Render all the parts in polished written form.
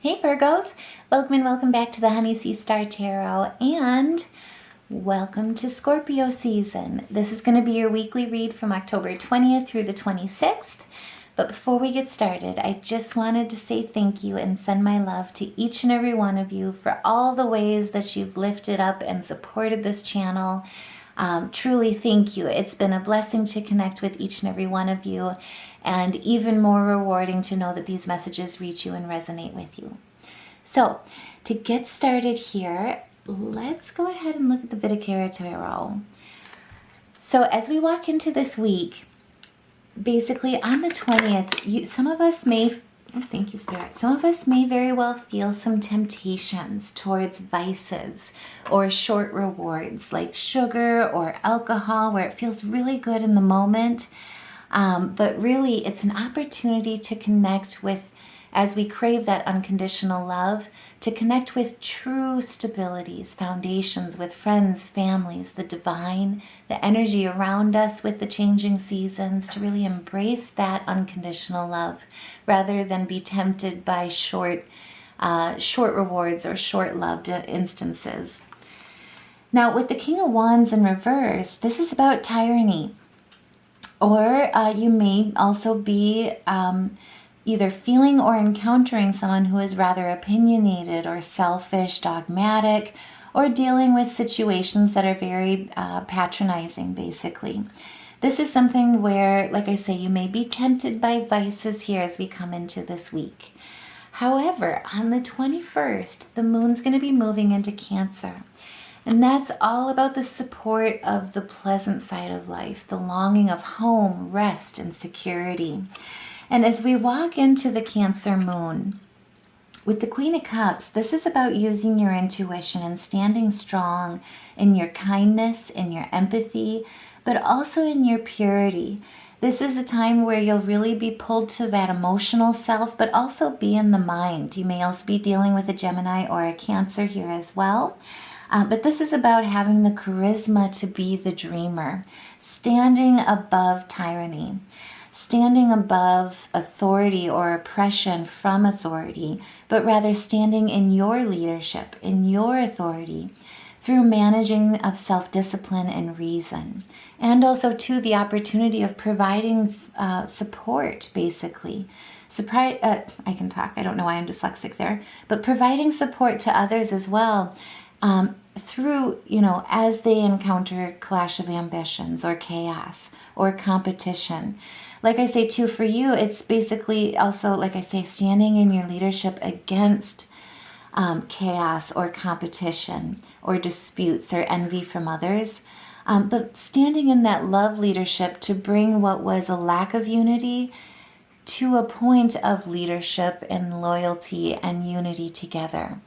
Hey Virgos, welcome and welcome back to the Honey Sea Star Tarot and welcome to Scorpio season. This is going to be your weekly read from October 20th through the 26th. But before we get started, I just wanted to say thank you and send my love to each and every one of you for all the ways that you've lifted up and supported this channel. Truly thank you. It's been a blessing to connect with each and every one of you, and even more rewarding to know that these messages reach you and resonate with you. So to get started here, let's go ahead and look at the Virgo Tarot. So as we walk into this week, basically on the 20th, some of us may thank you, Spirit. Some of us may very well feel some temptations towards vices or short rewards like sugar or alcohol, where it feels really good in the moment. But really, it's an opportunity to connect with, as we crave that unconditional love, to connect with true stabilities, foundations with friends, families, the divine, the energy around us with the changing seasons, to really embrace that unconditional love rather than be tempted by short rewards or short-loved instances. Now, with the King of Wands in reverse, this is about tyranny. Or you may also be either feeling or encountering someone who is rather opinionated or selfish, dogmatic, or dealing with situations that are very patronizing, basically. This is something where, like I say, you may be tempted by vices here as we come into this week. However, on the 21st, the moon's going to be moving into Cancer. And that's all about the support of the pleasant side of life, the longing of home, rest, and security. And as we walk into the Cancer moon, with the Queen of Cups, this is about using your intuition and standing strong in your kindness, in your empathy, but also in your purity. This is a time where you'll really be pulled to that emotional self, but also be in the mind. You may also be dealing with a Gemini or a Cancer here as well. But this is about having the charisma to be the dreamer, standing above tyranny, standing above authority or oppression from authority, but rather standing in your leadership, in your authority, through managing of self-discipline and reason. And also, too, the opportunity of providing support, basically. I can talk. I don't know why I'm dyslexic there. But providing support to others as well. Through, as they encounter clash of ambitions or chaos or competition. Like I say, too, for you, it's basically also, like I say, standing in your leadership against chaos or competition or disputes or envy from others. But standing in that love leadership to bring what was a lack of unity to a point of leadership and loyalty and unity together.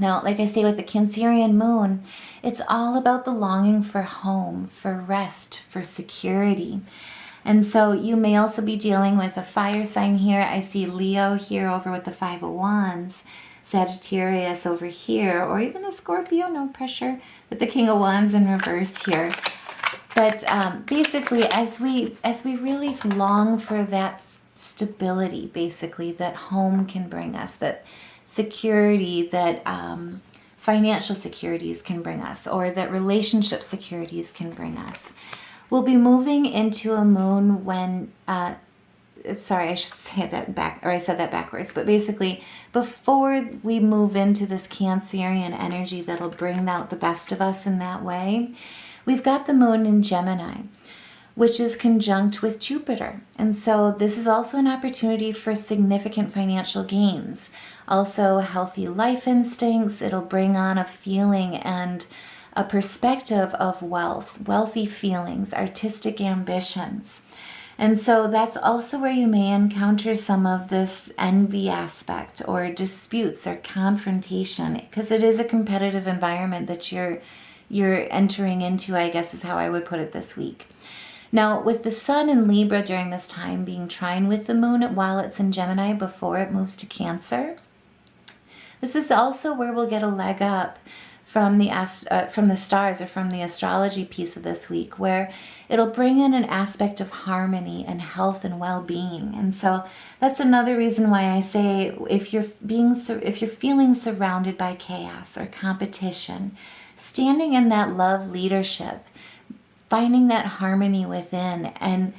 Now, like I say, with the Cancerian moon, it's all about the longing for home, for rest, for security. And so you may also be dealing with a fire sign here. I see Leo here over with the Five of Wands, Sagittarius over here, or even a Scorpio, no pressure, with the King of Wands in reverse here. But basically, as we really long for that stability, basically, that home can bring us, that security that financial securities can bring us, or that relationship securities can bring us. We'll be moving into a moon when, sorry, I should say that back, or I said that backwards, but basically before we move into this Cancerian energy that'll bring out the best of us in that way, we've got the moon in Gemini, which is conjunct with Jupiter. And so this is also an opportunity for significant financial gains. Also healthy life instincts. It'll bring on a feeling and a perspective of wealth, wealthy feelings, artistic ambitions. And so that's also where you may encounter some of this envy aspect or disputes or confrontation, because it is a competitive environment that you're entering into, I guess is how I would put it this week. Now, with the sun in Libra during this time being trine with the moon while it's in Gemini before it moves to Cancer, this is also where we'll get a leg up from the stars or from the astrology piece of this week, where it'll bring in an aspect of harmony and health and well-being. And so that's another reason why I say if you're feeling surrounded by chaos or competition, standing in that love leadership, finding that harmony within and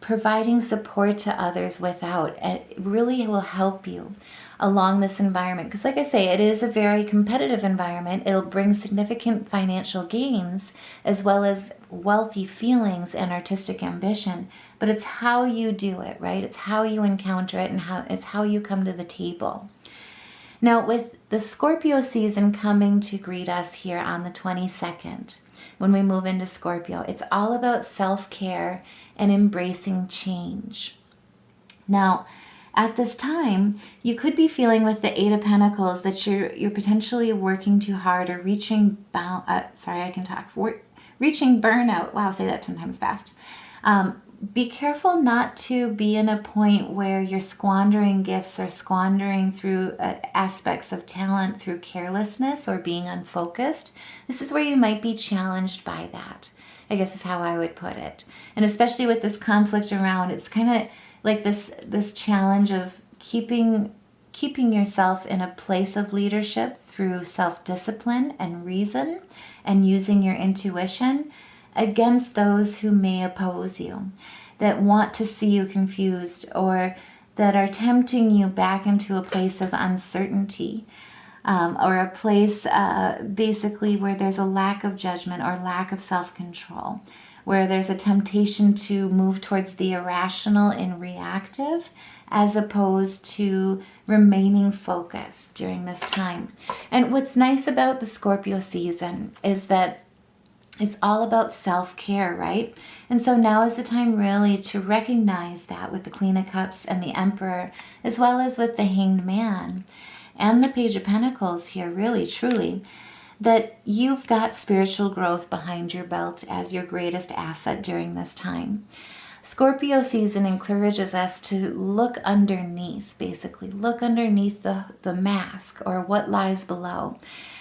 providing support to others without, it really will help you along this environment. Because like I say, it is a very competitive environment. It'll bring significant financial gains as well as wealthy feelings and artistic ambition. But it's how you do it, right? It's how you encounter it, and it's how you come to the table. Now, with the Scorpio season coming to greet us here on the 22nd, when we move into Scorpio, it's all about self-care and embracing change. Now, at this time, you could be feeling with the Eight of Pentacles that you're potentially working too hard or reaching burnout. Wow, say that 10 times fast. Be careful not to be in a point where you're squandering gifts or squandering through aspects of talent through carelessness or being unfocused. This is where you might be challenged by that, I guess is how I would put it. And especially with this conflict around, it's kind of like this challenge of keeping yourself in a place of leadership through self-discipline and reason and using your intuition against those who may oppose you, that want to see you confused or that are tempting you back into a place of uncertainty, or a place basically where there's a lack of judgment or lack of self-control, where there's a temptation to move towards the irrational and reactive as opposed to remaining focused during this time. And what's nice about the Scorpio season is that it's all about self-care, right? And so now is the time really to recognize that with the Queen of Cups and the Emperor, as well as with the Hanged Man and the Page of Pentacles here, really, truly, that you've got spiritual growth behind your belt as your greatest asset during this time. Scorpio season encourages us to look underneath, basically, look underneath the mask or what lies below.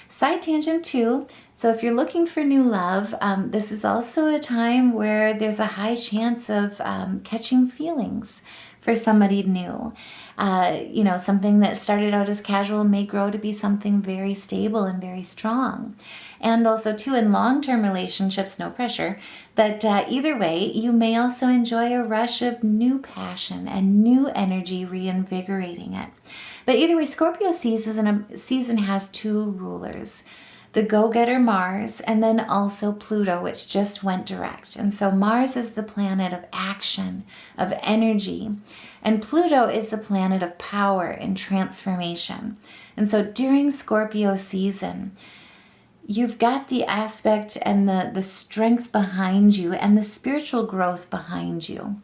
Side tangent too, so if you're looking for new love, this is also a time where there's a high chance of catching feelings for somebody new. Something that started out as casual may grow to be something very stable and very strong. And also too, in long-term relationships, no pressure, but either way, you may also enjoy a rush of new passion and new energy reinvigorating it. But either way, Scorpio season has two rulers, the go-getter Mars, and then also Pluto, which just went direct. And so Mars is the planet of action, of energy, and Pluto is the planet of power and transformation. And so during Scorpio season, you've got the aspect and the strength behind you and the spiritual growth behind you,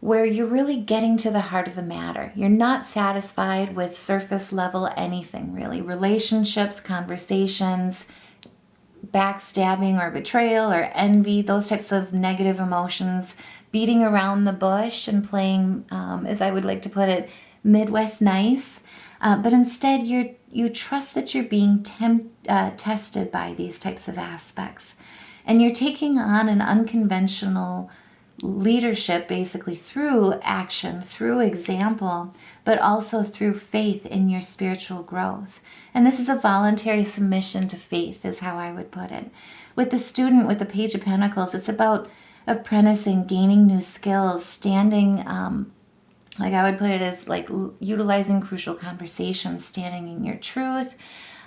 where you're really getting to the heart of the matter. You're not satisfied with surface level anything, really. Relationships, conversations, backstabbing or betrayal or envy, those types of negative emotions, beating around the bush and playing, as I would like to put it, Midwest nice. But instead, you trust that you're being tested by these types of aspects. And you're taking on an unconventional leadership basically through action, through example, but also through faith in your spiritual growth. And this is a voluntary submission to faith is how I would put it. With the student, with the Page of Pentacles, it's about apprenticing, gaining new skills, standing, like I would put it as like utilizing crucial conversations, standing in your truth,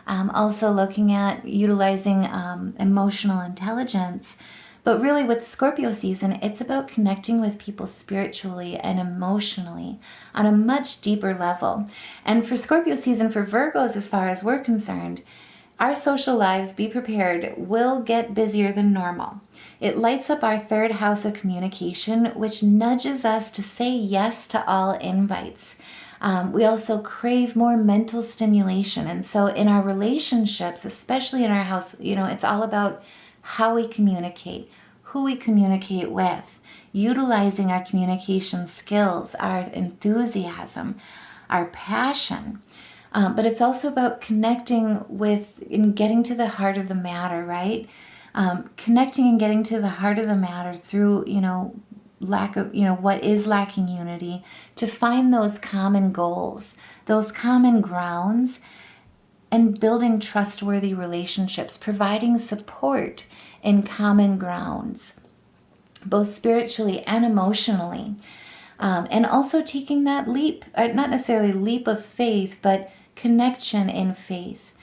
also looking at utilizing emotional intelligence. But really with the Scorpio season, it's about connecting with people spiritually and emotionally on a much deeper level. And for Scorpio season, for Virgos, as far as we're concerned, our social lives, be prepared, will get busier than normal. It lights up our third house of communication, which nudges us to say yes to all invites. We also crave more mental stimulation. And so in our relationships, especially in our house, it's all about how we communicate, who we communicate with, utilizing our communication skills, our enthusiasm, our passion. But it's also about connecting with and getting to the heart of the matter, right? Connecting and getting to the heart of the matter through, lack of, what is lacking unity, to find those common goals, those common grounds, and building trustworthy relationships, providing support in common grounds, both spiritually and emotionally. And also taking that leap, not necessarily leap of faith, but connection in faith,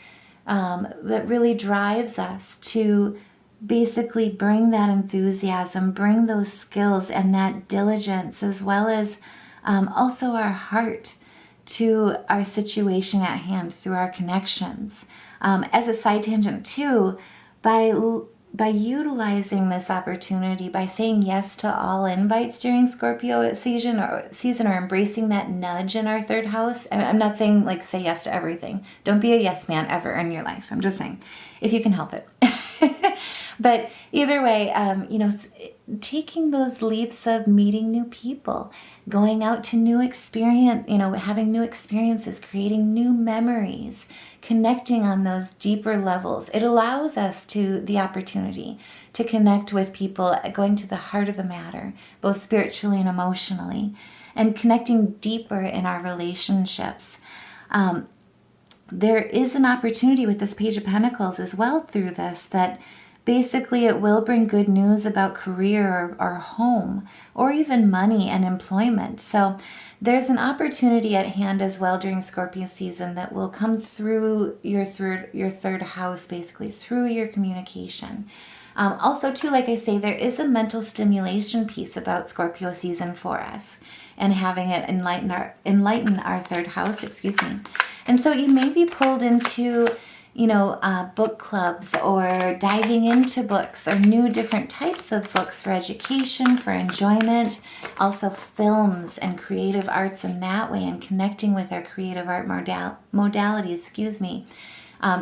that really drives us to basically bring that enthusiasm, bring those skills and that diligence, as well as also our heart to our situation at hand through our connections. As a side tangent too, by utilizing this opportunity, by saying yes to all invites during Scorpio season, or embracing that nudge in our third house. I'm not saying like say yes to everything. Don't be a yes man ever in your life. I'm just saying, if you can help it. But either way, taking those leaps of meeting new people, going out to new experience, having new experiences, creating new memories, connecting on those deeper levels. It allows us the opportunity to connect with people, going to the heart of the matter, both spiritually and emotionally, and connecting deeper in our relationships. There is an opportunity with this Page of Pentacles as well through this, that basically it will bring good news about career or home, or even money and employment. So there's an opportunity at hand as well during Scorpio season that will come through your third house, basically through your communication. Also too, like I say, there is a mental stimulation piece about Scorpio season for us, and having it enlighten our third house, And so you may be pulled into book clubs, or diving into books, or new different types of books for education, for enjoyment, also films and creative arts in that way, and connecting with our creative art modalities,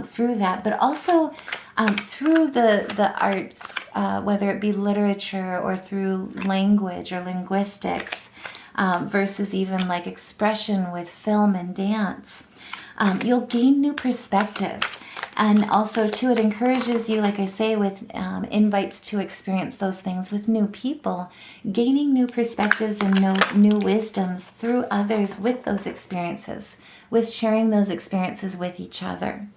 through that, but also through the arts, whether it be literature or through language or linguistics, versus even like expression with film and dance. You'll gain new perspectives. And also, too, it encourages you, like I say, with invites to experience those things with new people, gaining new perspectives and new wisdoms through others with those experiences, with sharing those experiences with each other.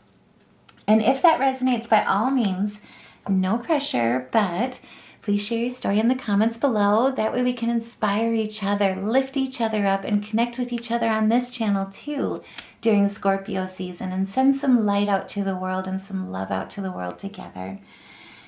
And if that resonates, by all means, no pressure, but please share your story in the comments below. That way we can inspire each other, lift each other up, and connect with each other on this channel too during Scorpio season, and send some light out to the world and some love out to the world together.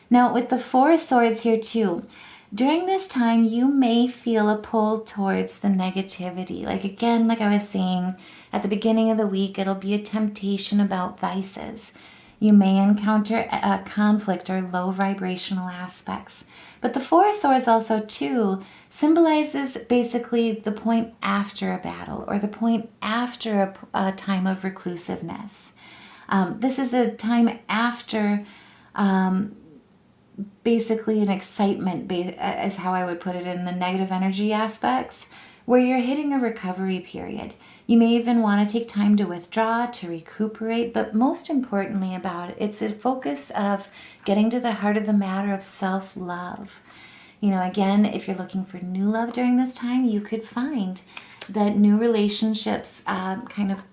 Now, with the Four of Swords here too, during this time you may feel a pull towards the negativity. Like I was saying, at the beginning of the week, it'll be a temptation about vices. You may encounter a conflict or low vibrational aspects. But the Four of Swords also, too, symbolizes basically the point after a battle, or the point after a time of reclusiveness. This is a time after basically an excitement, is how I would put it in the negative energy aspects, where you're hitting a recovery period. You may even want to take time to withdraw, to recuperate, but most importantly about it, it's a focus of getting to the heart of the matter of self-love. Again, if you're looking for new love during this time, you could find that new relationships kind of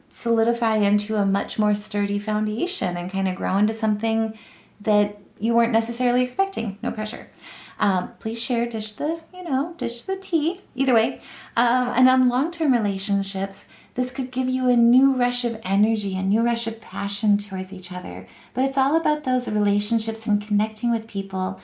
solidify into a much more sturdy foundation and kind of grow into something that you weren't necessarily expecting. No pressure. Please share, dish the tea. Either way. And on long-term relationships, this could give you a new rush of energy, a new rush of passion towards each other. But it's all about those relationships and connecting with people,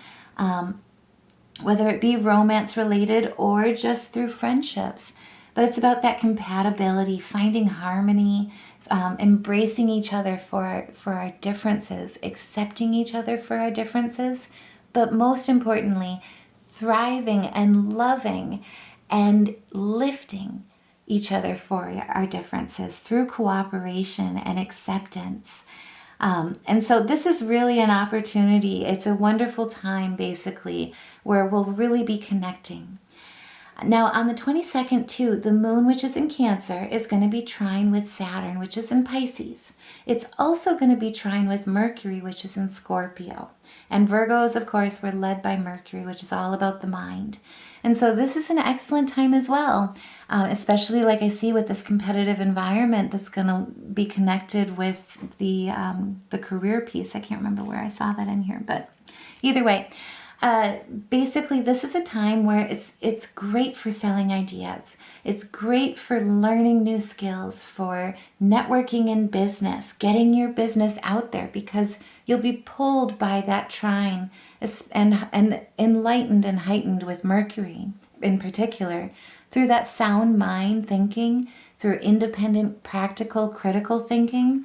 whether it be romance related or just through friendships. But it's about that compatibility, finding harmony, embracing each other for our differences, accepting each other for our differences, but most importantly, thriving and loving and lifting each other for our differences through cooperation and acceptance. And so this is really an opportunity. It's a wonderful time, basically, where we'll really be connecting. Now on the 22nd too, the moon, which is in Cancer, is going to be trine with Saturn, which is in Pisces. It's also going to be trine with Mercury, which is in Scorpio. And Virgos, of course, were led by Mercury, which is all about the mind. And so this is an excellent time as well, especially like I see with this competitive environment that's going to be connected with the career piece. I can't remember where I saw that in here, but either way, basically this is a time where it's great for selling ideas. It's great for learning new skills, for networking in business, getting your business out there, because you'll be pulled by that trine and enlightened and heightened with Mercury in particular, through that sound mind thinking, through independent, practical, critical thinking,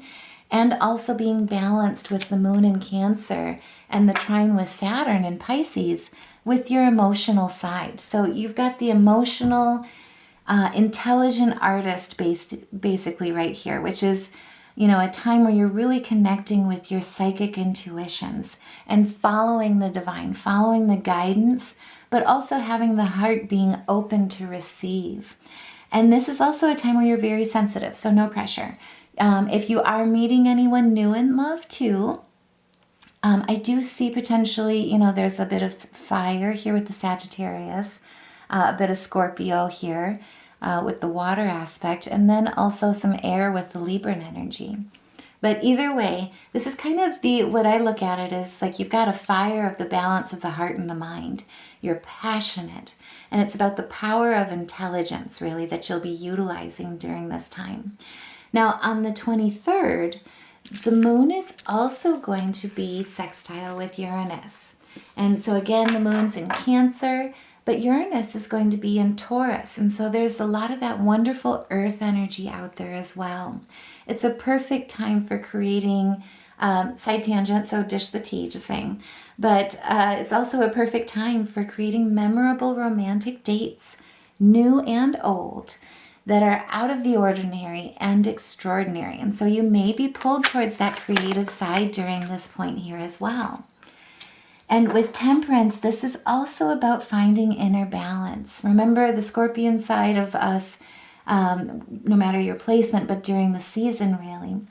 and also being balanced with the moon in Cancer and the trine with Saturn in Pisces with your emotional side. So you've got the emotional, intelligent artist basically right here, which is, a time where you're really connecting with your psychic intuitions and following the divine, following the guidance, but also having the heart being open to receive. And this is also a time where you're very sensitive, so no pressure. If you are meeting anyone new in love too, I do see potentially, there's a bit of fire here with the Sagittarius, a bit of Scorpio here with the water aspect, and then also some air with the Libran energy. But either way, this is kind of what I look at it as like you've got a fire of the balance of the heart and the mind. You're passionate, and it's about the power of intelligence, really, that you'll be utilizing during this time. Now, on the 23rd, the moon is also going to be sextile with Uranus. And so again, the moon's in Cancer, but Uranus is going to be in Taurus. And so there's a lot of that wonderful earth energy out there as well. It's a perfect time for creating side tangent, so dish the tea, just saying. But it's also a perfect time for creating memorable romantic dates, new and old, that are out of the ordinary and extraordinary. And so you may be pulled towards that creative side during this point here as well. And with Temperance, this is also about finding inner balance. Remember, the Scorpion side of us, no matter your placement, but during the season really,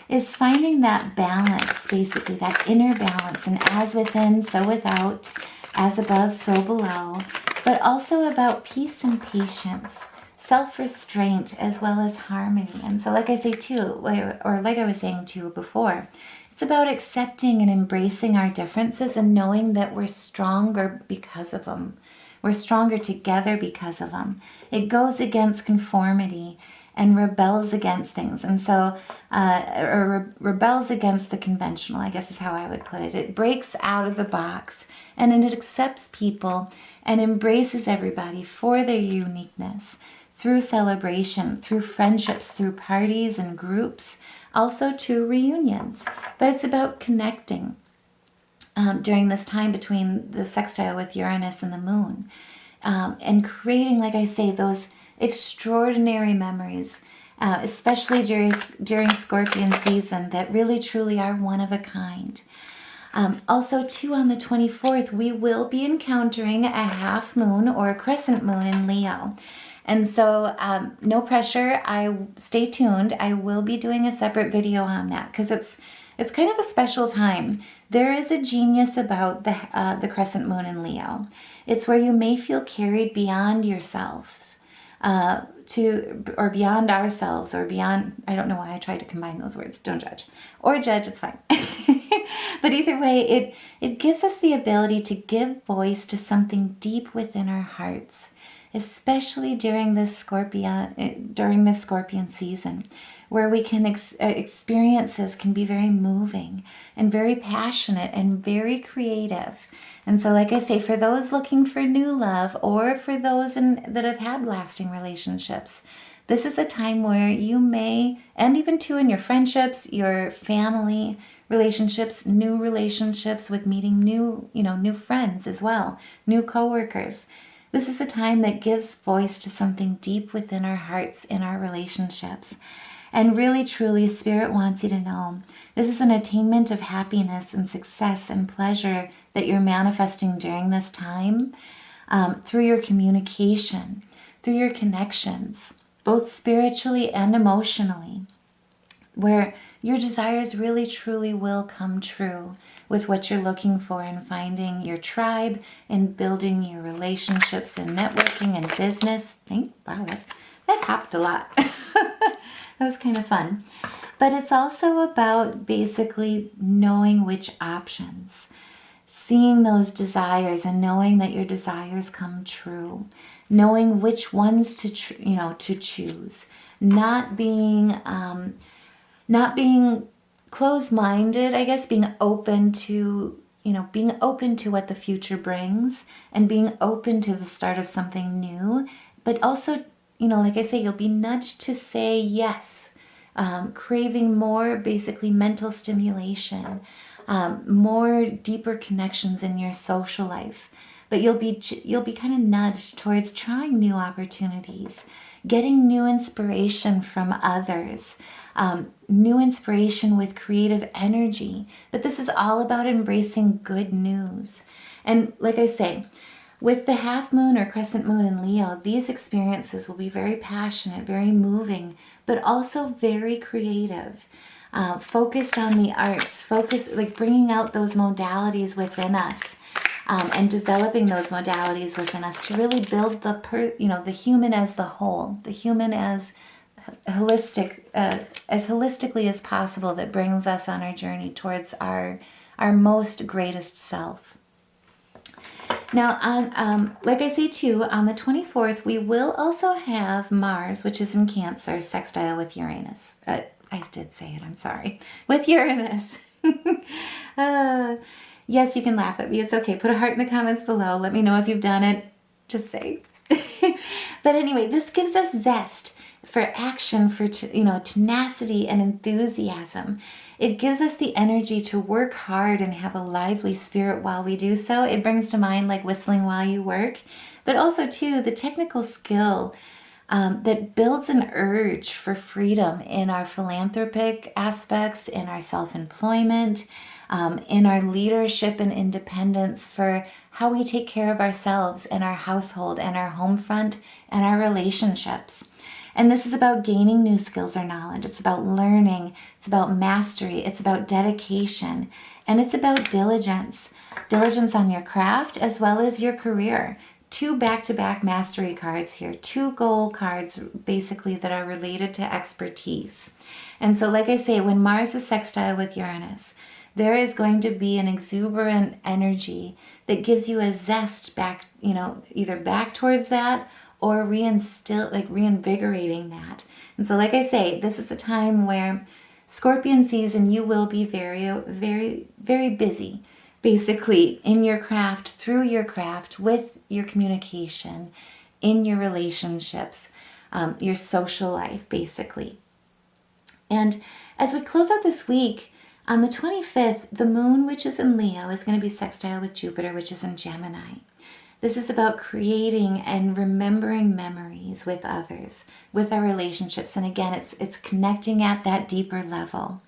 is finding that balance, basically, that inner balance, and as within, so without, as above, so below, but also about peace and patience, self-restraint, as well as harmony. And so like I say too, or like I was saying too before, it's about accepting and embracing our differences and knowing that we're stronger because of them. We're stronger together because of them. It goes against conformity and rebels against things. And so, rebels against the conventional, I guess is how I would put it. It breaks out of the box and it accepts people and embraces everybody for their uniqueness through celebration, through friendships, through parties and groups, also to reunions. But it's about connecting during this time between the sextile with Uranus and the moon, and creating, like I say, those extraordinary memories, especially during Scorpion season, that really truly are one of a kind. Also, too, on the 24th, we will be encountering a half moon or a crescent moon in Leo. And so no pressure. Stay tuned. I will be doing a separate video on that because it's kind of a special time. There is a genius about the crescent moon in Leo. It's where you may feel carried beyond yourselves, or beyond ourselves, or beyond, I don't know why I tried to combine those words. Don't judge. Or judge, it's fine. But either way, it gives us the ability to give voice to something deep within our hearts, especially during this Scorpion season, where we can experiences can be very moving and very passionate and very creative. And so, like I say, for those looking for new love, or for those that have had lasting relationships, this is a time where you may, and even too in your friendships, your family relationships, new relationships with meeting new friends as well, new coworkers. This is a time that gives voice to something deep within our hearts, in our relationships. And really, truly, Spirit wants you to know this is an attainment of happiness and success and pleasure that you're manifesting during this time. through your communication, through your connections, both spiritually and emotionally, where your desires really truly will come true with what you're looking for in finding your tribe and building your relationships and networking and business. Wow, that hopped a lot. That was kind of fun. But it's also about basically knowing which options, seeing those desires and knowing that your desires come true, knowing which ones to choose, not being closed-minded, I guess, being open to what the future brings and being open to the start of something new, but also, like I say, you'll be nudged to say yes, craving more basically mental stimulation, more deeper connections in your social life. But you'll be kind of nudged towards trying new opportunities, getting new inspiration from others, new inspiration with creative energy. But this is all about embracing good news. And like I say, with the half moon or crescent moon in Leo, these experiences will be very passionate, very moving, but also very creative. Focused on the arts, like bringing out those modalities within us, and developing those modalities within us to really build the human as the whole, the human as holistic, as holistically as possible, that brings us on our journey towards our most greatest self. Now, like I say too, on the 24th, we will also have Mars, which is in Cancer, sextile with Uranus. I did say it, I'm sorry. With Uranus. Yes, you can laugh at me. It's okay. Put a heart in the comments below. Let me know if you've done it. Just say. But anyway, this gives us zest for action, for tenacity and enthusiasm. It gives us the energy to work hard and have a lively spirit while we do so. It brings to mind like whistling while you work, but also too the technical skill that builds an urge for freedom in our philanthropic aspects, in our self-employment, in our leadership and independence, for how we take care of ourselves and our household and our home front and our relationships. And this is about gaining new skills or knowledge. It's about learning. It's about mastery. It's about dedication. And it's about diligence. Diligence on your craft as well as your career. 2 back-to-back mastery cards here. 2 goal cards basically that are related to expertise. And so like I say, when Mars is sextile with Uranus, there is going to be an exuberant energy that gives you a zest back, either back towards that or reinvigorating that. And so like I say, this is a time where Scorpion season, you will be very, very, very busy, basically in your craft, through your craft, with your communication, in your relationships, your social life, basically. And as we close out this week, on the 25th, the moon, which is in Leo, is going to be sextile with Jupiter, which is in Gemini. This is about creating and remembering memories with others, with our relationships. And again, it's connecting at that deeper level.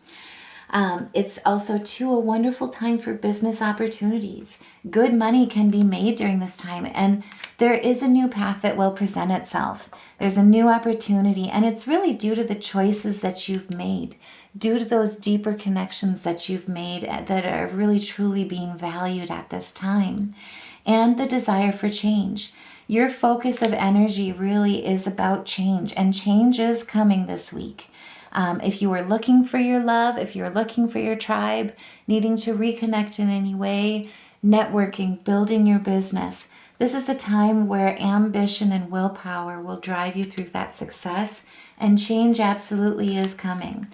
It's also, too, a wonderful time for business opportunities. Good money can be made during this time, and there is a new path that will present itself. There's a new opportunity, and it's really due to the choices that you've made, due to those deeper connections that you've made that are really truly being valued at this time, and the desire for change. Your focus of energy really is about change, and change is coming this week. If you are looking for your love, if you're looking for your tribe, needing to reconnect in any way, networking, building your business, this is a time where ambition and willpower will drive you through that success, and change absolutely is coming.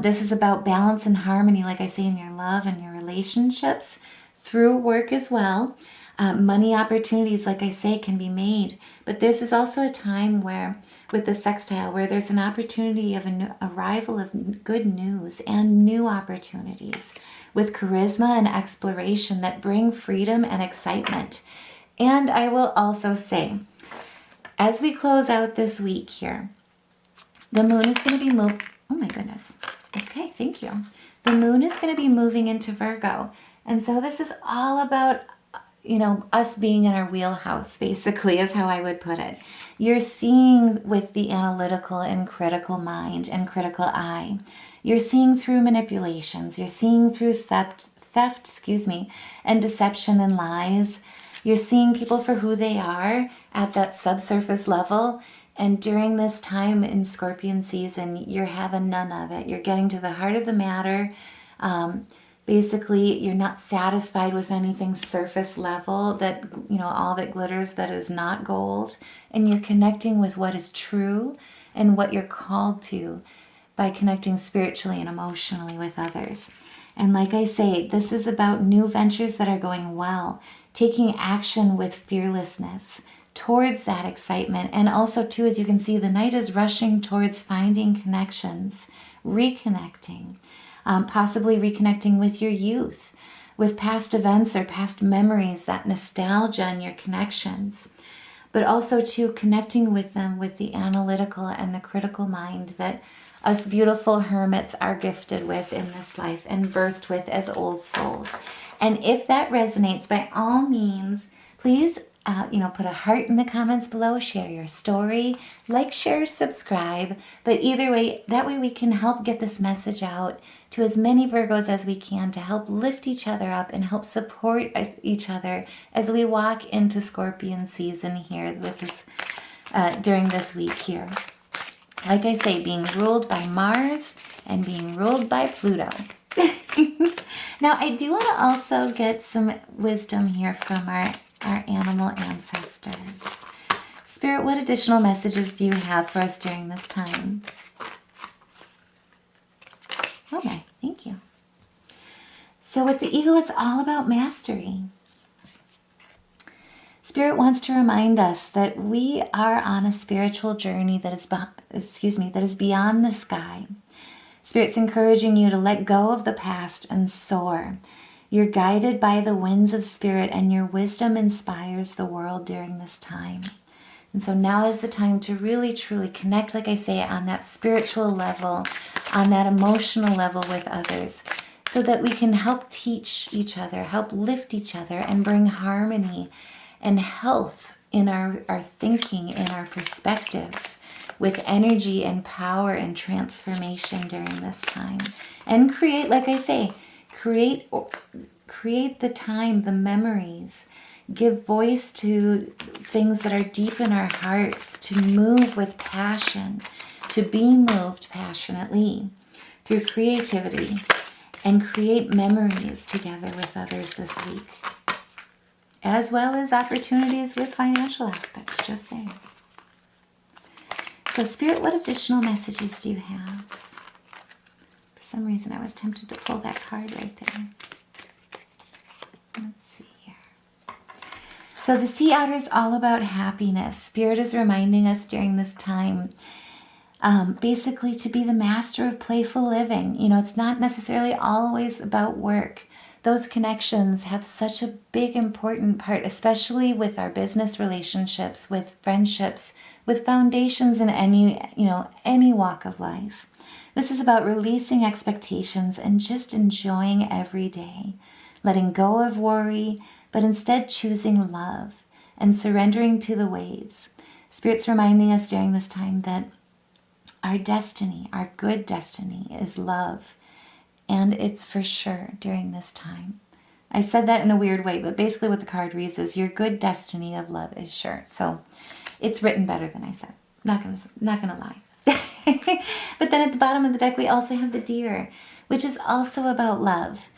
This is about balance and harmony, like I say, in your love and your relationships, through work as well. Money opportunities, like I say, can be made. But this is also a time where, with the sextile, where there's an opportunity of an arrival of good news and new opportunities with charisma and exploration that bring freedom and excitement. And I will also say, as we close out this week here, the moon is going to be moving. Oh my goodness. Okay, thank you. The moon is going to be moving into Virgo. And so this is all about us being in our wheelhouse, basically, is how I would put it. You're seeing with the analytical and critical mind and critical eye. You're seeing through manipulations. You're seeing through theft, and deception and lies. You're seeing people for who they are at that subsurface level. And during this time in Scorpion season, you're having none of it. You're getting to the heart of the matter. Basically, you're not satisfied with anything surface level, that, all that glitters that is not gold. And you're connecting with what is true and what you're called to by connecting spiritually and emotionally with others. And like I say, this is about new ventures that are going well, taking action with fearlessness towards that excitement. And also, too, as you can see, the night is rushing towards finding connections, reconnecting. Possibly reconnecting with your youth, with past events or past memories, that nostalgia and your connections. But also to connecting with them with the analytical and the critical mind that us beautiful hermits are gifted with in this life and birthed with as old souls. And if that resonates, by all means, please put a heart in the comments below, share your story, like, share, subscribe. But either way, that way we can help get this message out to as many Virgos as we can to help lift each other up and help support each other as we walk into Scorpion season here with this during this week here. Like I say, being ruled by Mars and being ruled by Pluto. Now, I do want to also get some wisdom here from our animal ancestors. Spirit, what additional messages do you have for us during this time? Okay, thank you. So with the eagle, it's all about mastery. Spirit wants to remind us that we are on a spiritual journey that is beyond the sky. Spirit's encouraging you to let go of the past and soar. You're guided by the winds of spirit, and your wisdom inspires the world during this time. And so now is the time to really, truly connect, like I say, on that spiritual level, on that emotional level with others, so that we can help teach each other, help lift each other, and bring harmony and health in our thinking, in our perspectives, with energy and power and transformation during this time. And create, like I say, create the time, the memories. Give voice to things that are deep in our hearts, to move with passion, to be moved passionately through creativity, and create memories together with others this week, as well as opportunities with financial aspects, just saying. So Spirit, what additional messages do you have? For some reason, I was tempted to pull that card right there. Let's see here. So the Sea Otter is all about happiness. Spirit is reminding us during this time, basically, to be the master of playful living. It's not necessarily always about work. Those connections have such a big, important part, especially with our business relationships, with friendships, with foundations in any walk of life. This is about releasing expectations and just enjoying every day, letting go of worry, but instead choosing love and surrendering to the waves. Spirit's reminding us during this time that our destiny, our good destiny, is love. And it's for sure during this time. I said that in a weird way, but basically what the card reads is your good destiny of love is sure. So it's written better than I said. Not gonna lie. But then at the bottom of the deck, we also have the Deer, which is also about love.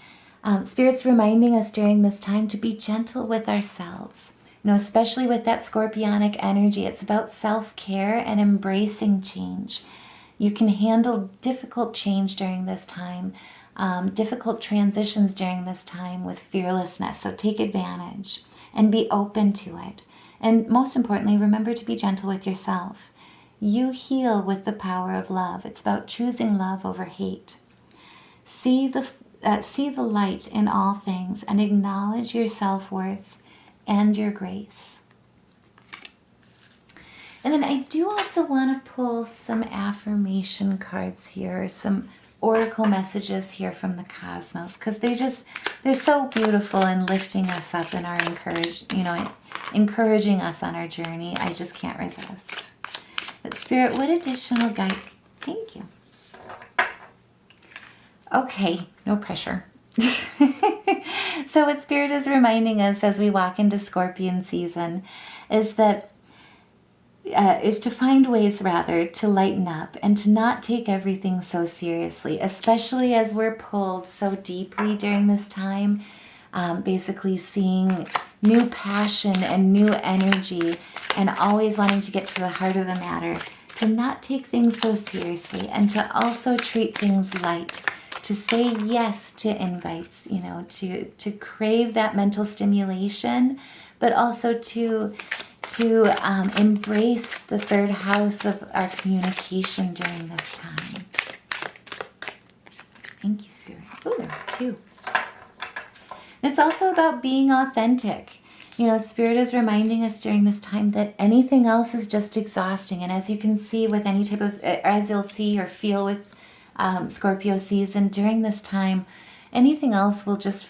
Spirit's reminding us during this time to be gentle with ourselves. Especially with that scorpionic energy, it's about self-care and embracing change. You can handle difficult change during this time, difficult transitions during this time with fearlessness. So take advantage and be open to it. And most importantly, remember to be gentle with yourself. You heal with the power of love. It's about choosing love over hate. See the light in all things and acknowledge your self-worth and your grace. And then I do also want to pull some affirmation cards here, some oracle messages here from the cosmos, because they're so beautiful in lifting us up and encouraging us on our journey. I just can't resist. But Spirit, what additional guide? Thank you. Okay, no pressure. So what Spirit is reminding us as we walk into Scorpion season is to find ways rather to lighten up and to not take everything so seriously, especially as we're pulled so deeply during this time, basically seeing new passion and new energy and always wanting to get to the heart of the matter, to not take things so seriously and to also treat things light, to say yes to invites, to crave that mental stimulation, but also to embrace the third house of our communication during this time. Thank you, Spirit. Oh, there's two. It's also about being authentic. Spirit is reminding us during this time that anything else is just exhausting. And as you can see with any type of, as you'll see or feel with Scorpio season, during this time, anything else will just,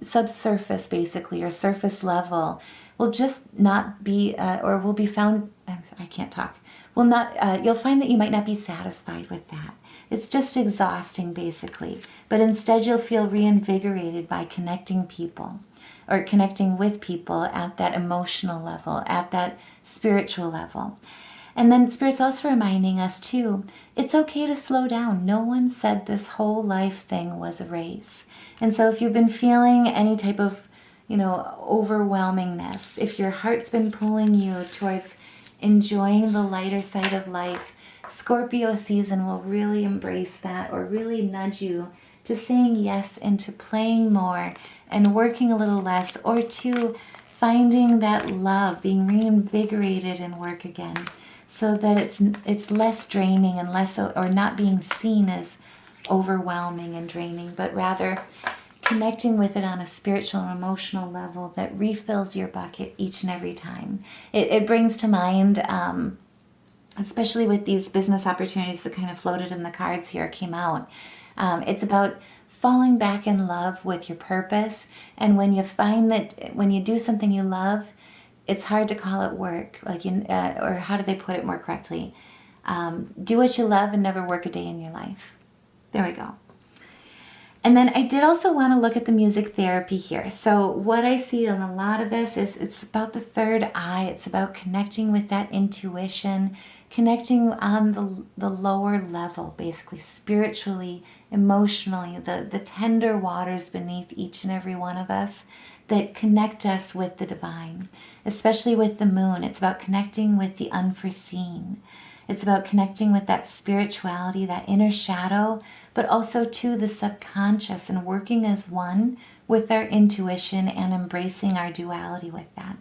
subsurface basically, or surface level, will just not be, or will be found, I can't talk, will not, you'll find that you might not be satisfied with that. It's just exhausting basically. But instead you'll feel reinvigorated by connecting people, or connecting with people at that emotional level, at that spiritual level. And then Spirit's also reminding us too, it's okay to slow down. No one said this whole life thing was a race. And so if you've been feeling any type of, overwhelmingness, if your heart's been pulling you towards enjoying the lighter side of life, Scorpio season will really embrace that, or really nudge you to saying yes and to playing more and working a little less, or to finding that love, being reinvigorated in work again, so that it's less draining and less, or not being seen as overwhelming and draining, but rather connecting with it on a spiritual and emotional level that refills your bucket each and every time. It brings to mind, especially with these business opportunities that kind of floated in the cards here, came out. It's about falling back in love with your purpose. And when you find that when you do something you love, it's hard to call it work, or how do they put it more correctly? Do what you love and never work a day in your life. There we go. And then I did also want to look at the music therapy here. So what I see in a lot of this is it's about the third eye. It's about connecting with that intuition, connecting on the lower level, basically spiritually, emotionally, the tender waters beneath each and every one of us that connect us with the divine, especially with the moon. It's about connecting with the unforeseen. It's about connecting with that spirituality, that inner shadow, but also to the subconscious, and working as one with our intuition and embracing our duality with that.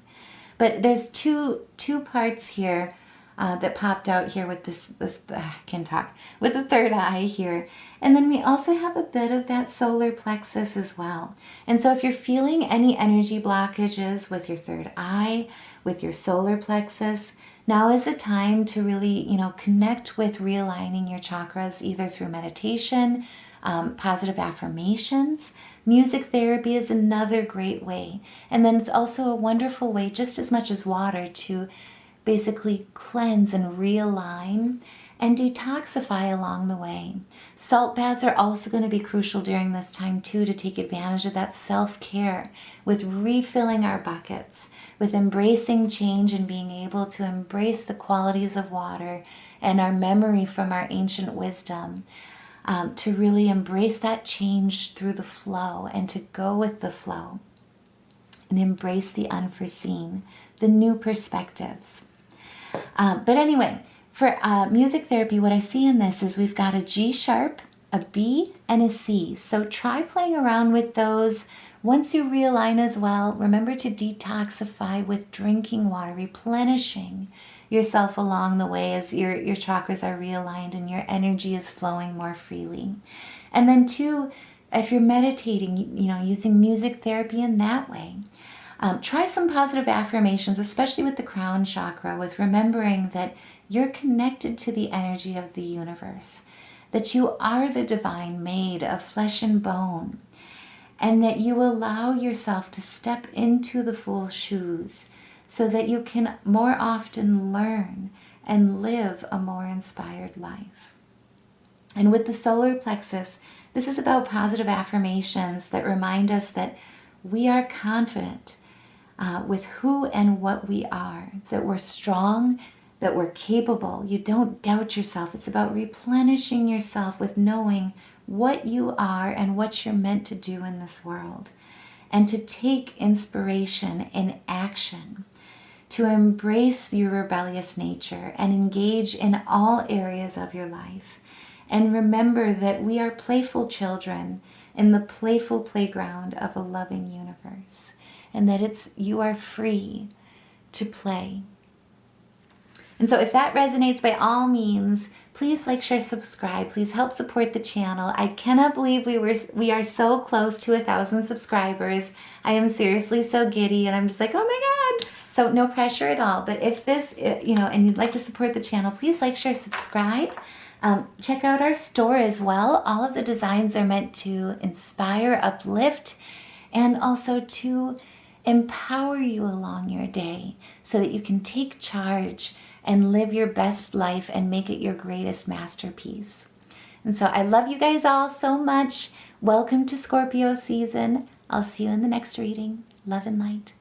But there's two parts here that popped out here with this I can talk, with the third eye here. And then we also have a bit of that solar plexus as well. And so if you're feeling any energy blockages with your third eye, with your solar plexus, now is a time to really, connect with realigning your chakras, either through meditation, positive affirmations. Music therapy is another great way. And then it's also a wonderful way, just as much as water, to basically cleanse and realign and detoxify along the way. Salt baths are also going to be crucial during this time too, to take advantage of that self-care, with refilling our buckets, with embracing change and being able to embrace the qualities of water and our memory from our ancient wisdom, to really embrace that change through the flow and to go with the flow and embrace the unforeseen, the new perspectives. But anyway, for music therapy, what I see in this is we've got a G sharp, a B, and a C. So try playing around with those. Once you realign as well, remember to detoxify with drinking water, replenishing yourself along the way as your chakras are realigned and your energy is flowing more freely. And then two, if you're meditating, using music therapy in that way. Try some positive affirmations, especially with the crown chakra, with remembering that you're connected to the energy of the universe, that you are the divine made of flesh and bone, and that you allow yourself to step into the Fool's shoes so that you can more often learn and live a more inspired life. And with the solar plexus, this is about positive affirmations that remind us that we are confident with who and what we are, that we're strong, that we're capable. You don't doubt yourself. It's about replenishing yourself with knowing what you are and what you're meant to do in this world, and to take inspiration in action, to embrace your rebellious nature and engage in all areas of your life. And remember that we are playful children in the playful playground of a loving universe, and that you are free to play. And so if that resonates, by all means, please like, share, subscribe. Please help support the channel. I cannot believe we are so close to 1,000 subscribers. I am seriously so giddy, and I'm just like, oh my God. So no pressure at all. But if this, and you'd like to support the channel, please like, share, subscribe. Check out our store as well. All of the designs are meant to inspire, uplift, and also to empower you along your day so that you can take charge and live your best life and make it your greatest masterpiece. And so I love you guys all so much. Welcome to Scorpio season. I'll see you in the next reading. Love and light.